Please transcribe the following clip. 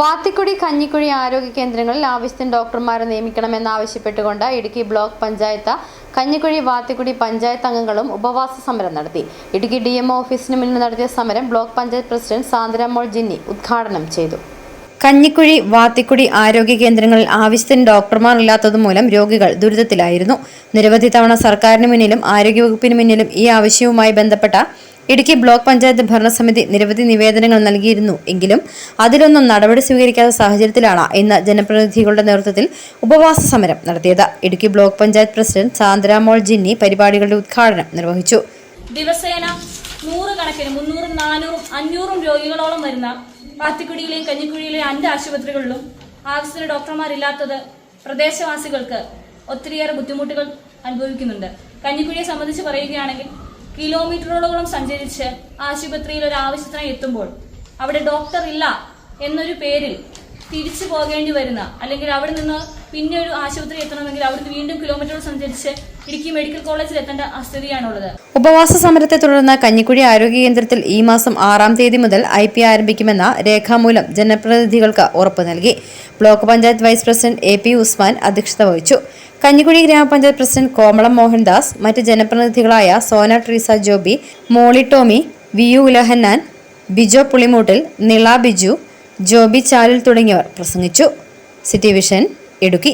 വാത്തിക്കുടി കഞ്ഞിക്കുഴി ആരോഗ്യ കേന്ദ്രങ്ങളിൽ ആവശ്യത്തിന് ഡോക്ടർമാരെ നിയമിക്കണമെന്നാവശ്യപ്പെട്ടുകൊണ്ട് ഇടുക്കി ബ്ലോക്ക് പഞ്ചായത്ത് കഞ്ഞിക്കുഴി വാത്തിക്കുടി പഞ്ചായത്ത് അംഗങ്ങളും ഉപവാസ സമരം നടത്തി. ഇടുക്കി DMO ഓഫീസിന് മുന്നിൽ നടത്തിയ സമരം ബ്ലോക്ക് പഞ്ചായത്ത് പ്രസിഡന്റ് സാന്ദ്രാമോൾ ജിന്നി ഉദ്ഘാടനം ചെയ്തു. കഞ്ഞിക്കുഴി വാത്തിക്കുടി ആരോഗ്യ കേന്ദ്രങ്ങളിൽ ആവശ്യത്തിന് ഡോക്ടർമാർ ഇല്ലാത്തതുമൂലം രോഗികൾ ദുരിതത്തിലായിരുന്നു. നിരവധി തവണ സർക്കാരിന് മുന്നിലും ആരോഗ്യവകുപ്പിന് മുന്നിലും ഈ ആവശ്യവുമായി ബന്ധപ്പെട്ട ഇടുക്കി ബ്ലോക്ക് പഞ്ചായത്ത് ഭരണസമിതി നിരവധി നിവേദനങ്ങൾ നൽകിയിരുന്നു. എങ്കിലും അതിലൊന്നും നടപടി സ്വീകരിക്കാത്ത സാഹചര്യത്തിലാണ് ഇന്ന് ജനപ്രതിനിധികളുടെ നേതൃത്വത്തിൽ ഉപവാസ സമരം നടത്തിയത്. ഇടുക്കി ബ്ലോക്ക് പഞ്ചായത്ത് പ്രസിഡന്റ് സാന്ദ്രാമോൾ ജിന്നി പരിപാടികളുടെ ഉദ്ഘാടനം നിർവഹിച്ചു. ദിവസേന 100 കണക്കിന് 300, 400, 500 രോഗികളോളം വരുന്ന വാത്തിക്കുടിയിലെയും കഞ്ഞിക്കുഴിയിലെയും 5 ആശുപത്രികളിലും ആവശ്യത്തിന് ഡോക്ടർമാരില്ലാത്തത് പ്രദേശവാസികൾക്ക് ഒത്തിരിയേറെ ബുദ്ധിമുട്ടുകൾ അനുഭവിക്കുന്നുണ്ട്. കഞ്ഞിക്കുഴിയെ സംബന്ധിച്ച് പറയുകയാണെങ്കിൽ കിലോമീറ്ററുകളോളം സഞ്ചരിച്ച് ആശുപത്രിയിൽ ഒരു ആവശ്യത്തിനായി എത്തുമ്പോൾ അവിടെ ഡോക്ടർ ഇല്ല എന്നൊരു പേരിൽ തിരിച്ചു പോകേണ്ടി വരുന്ന, അല്ലെങ്കിൽ അവിടെ നിന്ന് പിന്നെ ഒരു ആശുപത്രി എത്തണമെങ്കിൽ അവിടുന്ന് വീണ്ടും കിലോമീറ്ററുകൾ സഞ്ചരിച്ച് ഇടുക്കി മെഡിക്കൽ കോളേജിൽ എത്തേണ്ട സ്ഥിതിയാണുള്ളത്. ഉപവാസ സമരത്തെ തുടർന്ന് കഞ്ഞിക്കുഴി ആരോഗ്യ കേന്ദ്രത്തിൽ ഈ മാസം 6-ാം തീയതി മുതൽ IP ആരംഭിക്കുമെന്ന രേഖാമൂലം ജനപ്രതിനിധികൾക്ക് ഉറപ്പ് നൽകി. Block panchayat vice president AP Usman അധ്യക്ഷത വഹിച്ചു. കഞ്ഞിക്കുഴി ഗ്രാമപഞ്ചായത്ത് പ്രസിഡന്റ് കോമളം മോഹൻദാസ്, മറ്റ് ജനപ്രതിനിധികളായ സോന ട്രീസ ജോബി, മോളി ടോമി, VU ഉലഹന്നാൻ, ബിജോ പുളിമൂട്ടിൽ, നിള ബിജു, ജോബി ചാലിൽ തുടങ്ങിയവർ പ്രസംഗിച്ചു. City vision Idukki.